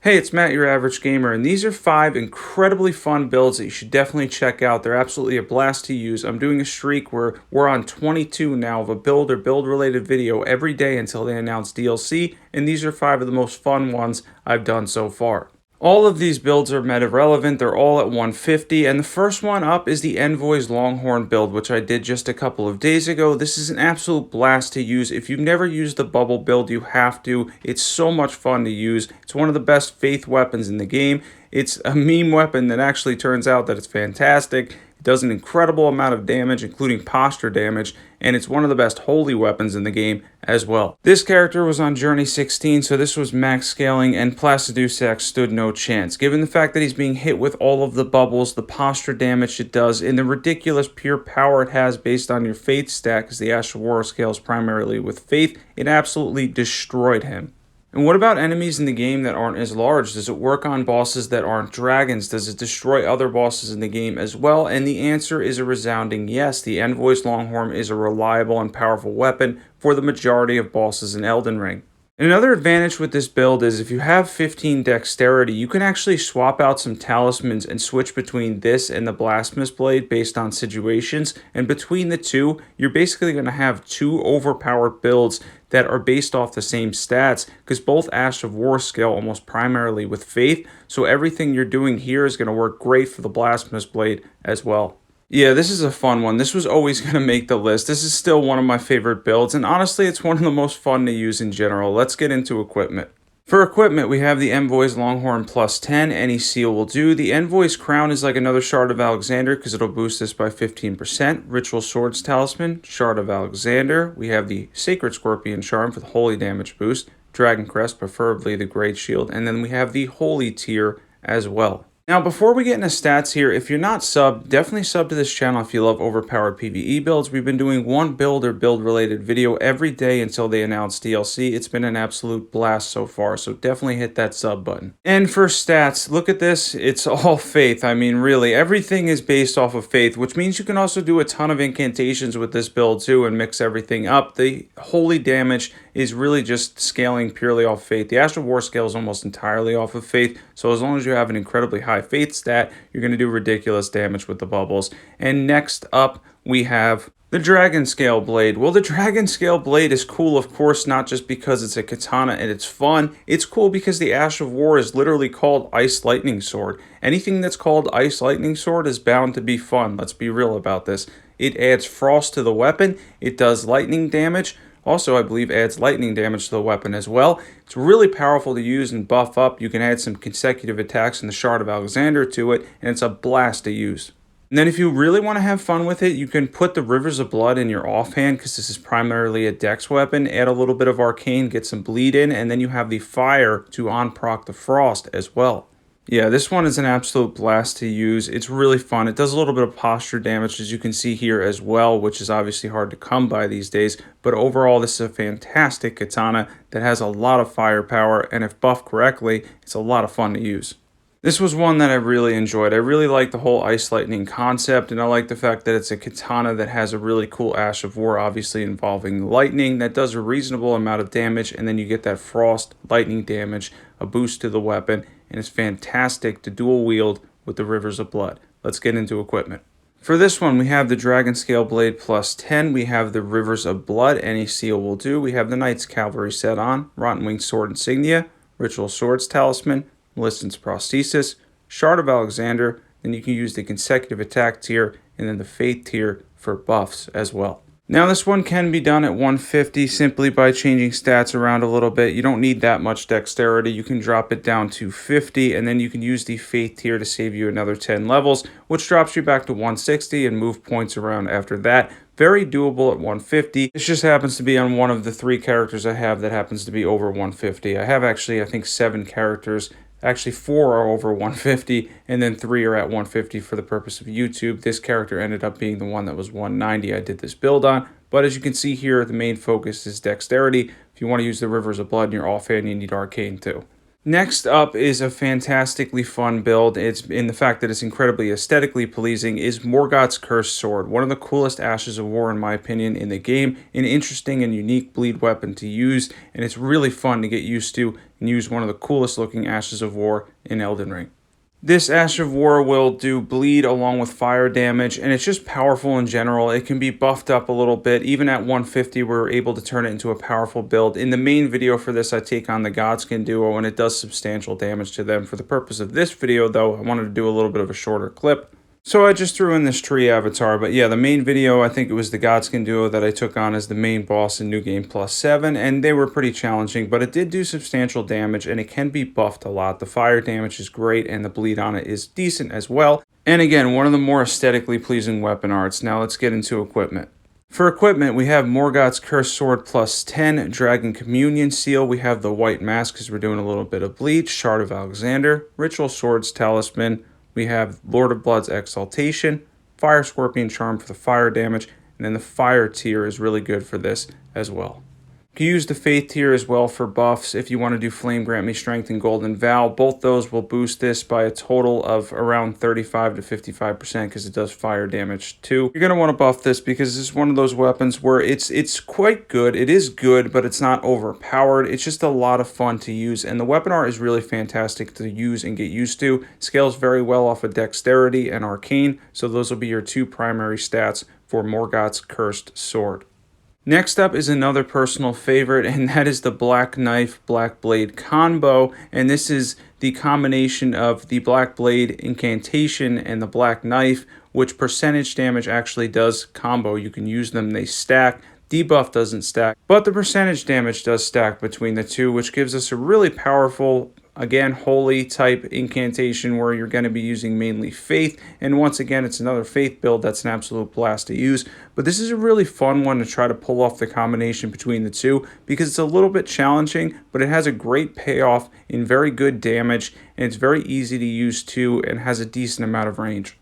Hey, it's Matt, your average gamer, and these are 5 incredibly fun builds that you should definitely check out. They're absolutely a blast to use. I'm doing a streak where we're on 22 now of a build or build related video every day until they announce DLC, and these are 5 of the most fun ones I've done so far. All of these builds are meta relevant, they're all at 150, and the first one up is the Envoy's Longhorn build, which I did just a couple of days ago. This is an absolute blast to use. If you've never used the bubble build, you have to. It's so much fun to use. It's one of the best faith weapons in the game. It's a meme weapon that actually turns out that it's fantastic. It does an incredible amount of damage, including posture damage, and it's one of the best holy weapons in the game as well. This character was on Journey 16, so this was max scaling, and Placidusac stood no chance. Given the fact that he's being hit with all of the bubbles, the posture damage it does, and the ridiculous pure power it has based on your faith stat, because the Ash of War scales primarily with faith, it absolutely destroyed him. And what about enemies in the game that aren't as large? Does it work on bosses that aren't dragons? Does it destroy other bosses in the game as well? And the answer is a resounding yes. The Envoy's Longhorn is a reliable and powerful weapon for the majority of bosses in Elden Ring. And another advantage with this build is if you have 15 dexterity, you can actually swap out some talismans and switch between this and the Blasphemous Blade based on situations. And between the two, you're basically going to have 2 overpowered builds that are based off the same stats, because both Ash of War scale almost primarily with faith, so everything you're doing here is going to work great for the Blasphemous Blade as well. Yeah, this is a fun one. This was always going to make the list. This is still one of my favorite builds, and honestly, it's one of the most fun to use in general. Let's get into equipment. For equipment, we have the Envoy's Longhorn plus 10. Any seal will do. The Envoy's Crown is like another Shard of Alexander because it'll boost this by 15%. Ritual Swords Talisman, Shard of Alexander. We have the Sacred Scorpion Charm for the holy damage boost. Dragon Crest, preferably the Great Shield. And then we have the Holy Tier as well. Now, before we get into stats here, if you're not subbed, definitely sub to this channel if you love overpowered PvE builds. We've been doing one build or build-related video every day until they announce DLC. It's been an absolute blast so far, so definitely hit that sub button. And for stats, look at this. It's all faith. I mean, really, everything is based off of faith, which means you can also do a ton of incantations with this build too and mix everything up. The holy damage is really just scaling purely off faith. The Ash of War scale is almost entirely off of faith, so as long as you have an incredibly high faith stat, you're going to do ridiculous damage with the bubbles. And next up, we have the Dragonscale Blade. Well, the Dragonscale Blade is cool, of course, not just because it's a katana and it's fun. It's cool because the Ash of War is literally called Ice Lightning Sword. Anything that's called Ice Lightning Sword is bound to be fun. Let's be real about this. It adds frost to the weapon. It does lightning damage. Also, I believe adds lightning damage to the weapon as well. It's really powerful to use and buff up. You can add some consecutive attacks in the Shard of Alexander to it, and it's a blast to use. And then if you really want to have fun with it, you can put the Rivers of Blood in your offhand, because this is primarily a dex weapon. Add a little bit of Arcane, get some bleed in, and then you have the Fire to on-proc the Frost as well. Yeah, this one is an absolute blast to use. It's really fun. It does a little bit of posture damage, as you can see here as well, which is obviously hard to come by these days. But overall, this is a fantastic katana that has a lot of firepower, and if buffed correctly, it's a lot of fun to use. This was one that I really enjoyed. I really like the whole Ice Lightning concept, and I like the fact that it's a katana that has a really cool Ash of War, obviously involving lightning, that does a reasonable amount of damage, and then you get that frost lightning damage, a boost to the weapon, and it's fantastic to dual wield with the Rivers of Blood. Let's get into equipment. For this one, we have the Dragonscale Blade plus 10. We have the Rivers of Blood. Any seal will do. We have the Knight's Cavalry set on. Rotten Winged Sword Insignia. Ritual Swords Talisman. Millicent's Prosthesis. Shard of Alexander. Then you can use the consecutive attack tier and then the faith tier for buffs as well. Now this one can be done at 150 simply by changing stats around a little bit. You don't need that much dexterity. You can drop it down to 50, and then you can use the faith tier to save you another 10 levels, which drops you back to 160 and move points around after that. Very doable at 150. This just happens to be on one of the 3 characters I have that happens to be over 150. I have actually, I think, 7 characters. Actually, 4 are over 150, and then 3 are at 150 for the purpose of YouTube. This character ended up being the one that was 190 I did this build on. But as you can see here, the main focus is dexterity. If you want to use the Rivers of Blood in your offhand, you need Arcane too. Next up is a fantastically fun build. It's in the fact that it's incredibly aesthetically pleasing, is Morgott's Cursed Sword. One of the coolest Ashes of War, in my opinion, in the game. An interesting and unique bleed weapon to use, and it's really fun to get used to and use one of the coolest looking Ashes of War in Elden Ring. This Ash of War will do bleed along with fire damage, and it's just powerful in general. It can be buffed up a little bit. Even at 150, we're able to turn it into a powerful build. In the main video for this, I take on the Godskin duo, and it does substantial damage to them. For the purpose of this video, though, I wanted to do a little bit of a shorter clip. So I just threw in this tree avatar, but yeah, the main video, I think it was the Godskin duo that I took on as the main boss in New Game Plus 7, and they were pretty challenging, but it did do substantial damage, and it can be buffed a lot. The fire damage is great, and the bleed on it is decent as well. And again, one of the more aesthetically pleasing weapon arts. Now let's get into equipment. For equipment, we have Morgott's Cursed Sword plus 10, Dragon Communion Seal, we have the White Mask because we're doing a little bit of bleach, Shard of Alexander, Ritual Swords Talisman, we have Lord of Blood's Exaltation, Fire Scorpion Charm for the fire damage, and then the Fire tier is really good for this as well. You can use the Faith tier as well for buffs if you want to do Flame Grant Me Strength and Golden Vow. Both those will boost this by a total of around 35 to 55% because it does fire damage too. You're going to want to buff this because this is one of those weapons where it's quite good. It is good, but it's not overpowered. It's just a lot of fun to use, and the weapon art is really fantastic to use and get used to. Scales very well off of Dexterity and Arcane, so those will be your two primary stats for Morgott's Cursed Sword. Next up is another personal favorite, and that is the Black Knife, Black Blade combo. And this is the combination of the Black Blade incantation and the Black Knife, which percentage damage actually does combo. You can use them, they stack. Debuff doesn't stack, but the percentage damage does stack between the two, which gives us a really powerful, again, holy type incantation where you're going to be using mainly Faith. And once again, it's another Faith build that's an absolute blast to use. But this is a really fun one to try to pull off the combination between the two because it's a little bit challenging, but it has a great payoff in very good damage, and it's very easy to use too and has a decent amount of range.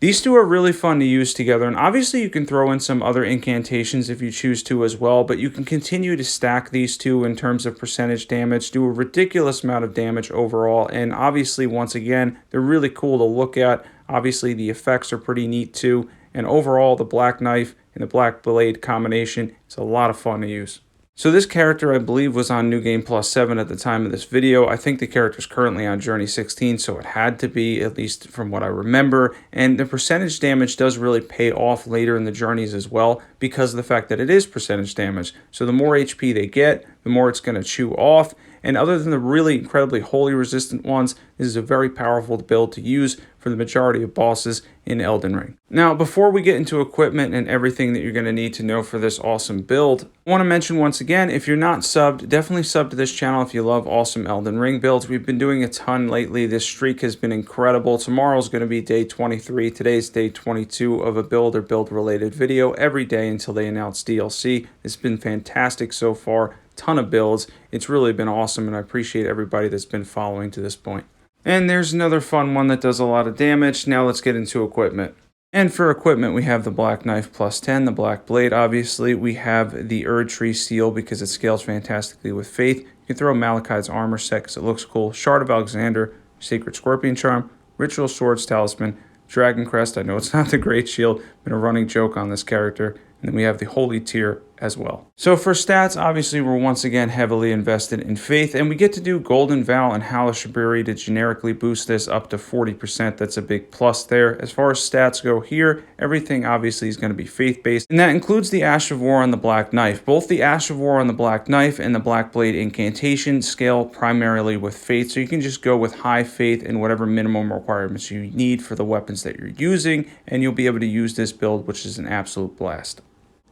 These two are really fun to use together, and obviously you can throw in some other incantations if you choose to as well, but you can continue to stack these two in terms of percentage damage, do a ridiculous amount of damage overall, and obviously, once again, they're really cool to look at. Obviously, the effects are pretty neat too, and overall, the Black Knife and the Black Blade combination is a lot of fun to use. So this character, I believe, was on New Game Plus 7 at the time of this video. I think the character's currently on Journey 16, so it had to be, at least from what I remember. And the percentage damage does really pay off later in the journeys as well because of the fact that it is percentage damage. So the more HP they get, the more it's going to chew off. And other than the really incredibly holy resistant ones, this is a very powerful build to use for the majority of bosses in Elden Ring. Now, before we get into equipment and everything that you're going to need to know for this awesome build, I want to mention once again, if you're not subbed, definitely sub to this channel if you love awesome Elden Ring builds. We've been doing a ton lately. This streak has been incredible. Tomorrow's going to be day 23. Today's day 22 of a build or build-related video every day until they announce DLC. It's been fantastic so far. Ton of builds. It's really been awesome, and I appreciate everybody that's been following to this point. And there's another fun one that does a lot of damage. Now let's get into equipment. And for equipment, we have the Black Knife plus 10, the Black Blade, obviously. We have the Erdtree Seal because it scales fantastically with Faith. You can throw Malachite's armor set because it looks cool. Shard of Alexander, Sacred Scorpion Charm, Ritual Swords Talisman, Dragon Crest. I know it's not the Great Shield, been a running joke on this character. And then we have the Holy tier as well. So for stats, obviously we're once again heavily invested in Faith, and we get to do Golden Vow and Halashiburi to generically boost this up to 40%. That's a big plus there. As far as stats go here, everything obviously is going to be Faith-based, and that includes the Ash of War on the Black Knife. Both the Ash of War on the Black Knife and the Black Blade incantation scale primarily with Faith, so you can just go with high Faith and whatever minimum requirements you need for the weapons that you're using, and you'll be able to use this build, which is an absolute blast.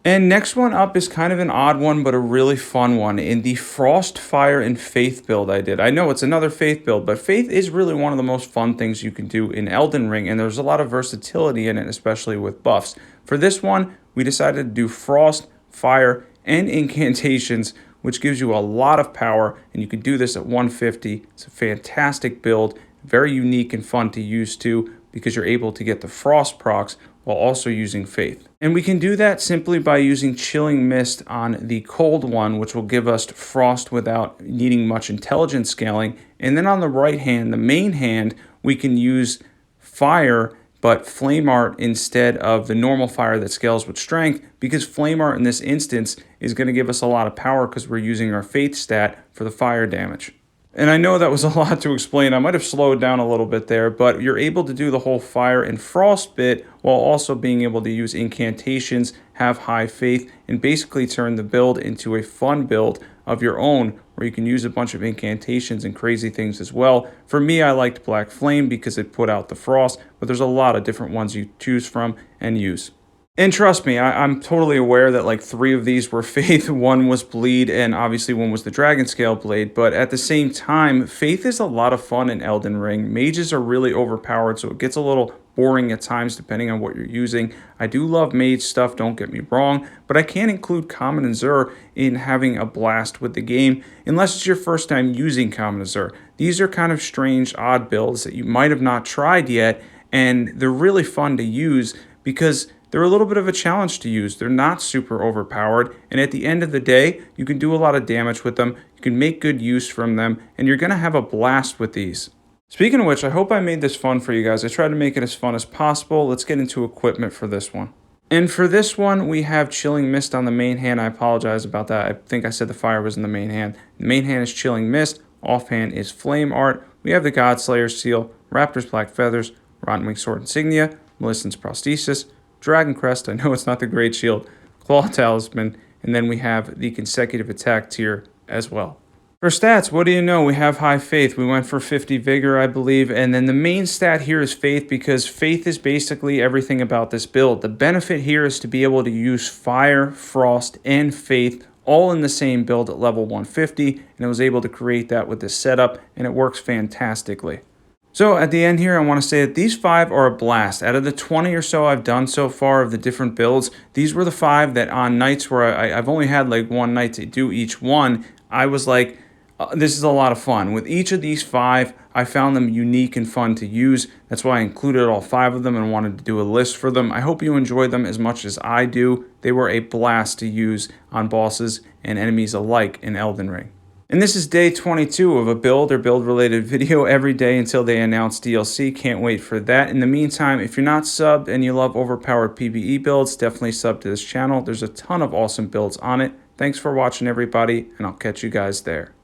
And next one up is kind of an odd one, but a really fun one. In the Frost, Fire, and Faith build I did. I know it's another Faith build, but Faith is really one of the most fun things you can do in Elden Ring, and there's a lot of versatility in it, especially with buffs. For this one, we decided to do Frost, Fire, and Incantations, which gives you a lot of power, and you can do this at 150. It's a fantastic build, very unique and fun to use too, because you're able to get the Frost procs while also using Faith. And we can do that simply by using Chilling Mist on the cold one, which will give us frost without needing much intelligence scaling. And then on the right hand, the main hand, we can use fire, but flame art instead of the normal fire that scales with strength, because flame art in this instance is going to give us a lot of power because we're using our faith stat for the fire damage. And I know that was a lot to explain. I might have slowed down a little bit there, but you're able to do the whole fire and frost bit while also being able to use incantations, have high faith, and basically turn the build into a fun build of your own where you can use a bunch of incantations and crazy things as well. For me, I liked Black Flame because it put out the frost, but there's a lot of different ones you choose from and use. And trust me, I'm totally aware that like 3 of these were Faith, 1 was Bleed, and obviously 1 was the Dragonscale Blade. But at the same time, Faith is a lot of fun in Elden Ring. Mages are really overpowered, so it gets a little boring at times depending on what you're using. I do love mage stuff, don't get me wrong, but I can't include Common and Zur in having a blast with the game unless it's your first time using Common and Zur. These are kind of strange, odd builds that you might have not tried yet, and they're really fun to use because they're a little bit of a challenge to use. They're not super overpowered, and at the end of the day, you can do a lot of damage with them, you can make good use from them, and you're going to have a blast with these. Speaking of which, I hope I made this fun for you guys. I tried to make it as fun as possible. Let's get into equipment for this one. And for this one, we have Chilling Mist on the main hand. I apologize about that. I think I said the fire was in the main hand. The main hand is Chilling Mist. Offhand is Flame Art. We have the Godslayer Seal, Raptor's Black Feathers, Rotten Wing Sword Insignia, Melissan's Prosthesis, Dragon Crest, I know it's not the Great Shield, Claw Talisman, and then we have the consecutive attack tier as well. For stats, what do you know? We have high faith. We went for 50 vigor, I believe, and then the main stat here is faith because faith is basically everything about this build. The benefit here is to be able to use fire, frost, and faith all in the same build at level 150, and I was able to create that with this setup, and it works fantastically. So at the end here, I want to say that these 5 are a blast. Out of the 20 or so I've done so far of the different builds, these were the 5 that on nights where I've only had like one night to do each one, I was like, this is a lot of fun. With each of these 5, I found them unique and fun to use. That's why I included all 5 of them and wanted to do a list for them. I hope you enjoyed them as much as I do. They were a blast to use on bosses and enemies alike in Elden Ring. And this is day 22 of a build or build related video every day until they announce DLC. Can't wait for that. In the meantime, if you're not subbed and you love overpowered PvE builds, definitely sub to this channel. There's a ton of awesome builds on it. Thanks for watching, everybody, and I'll catch you guys there.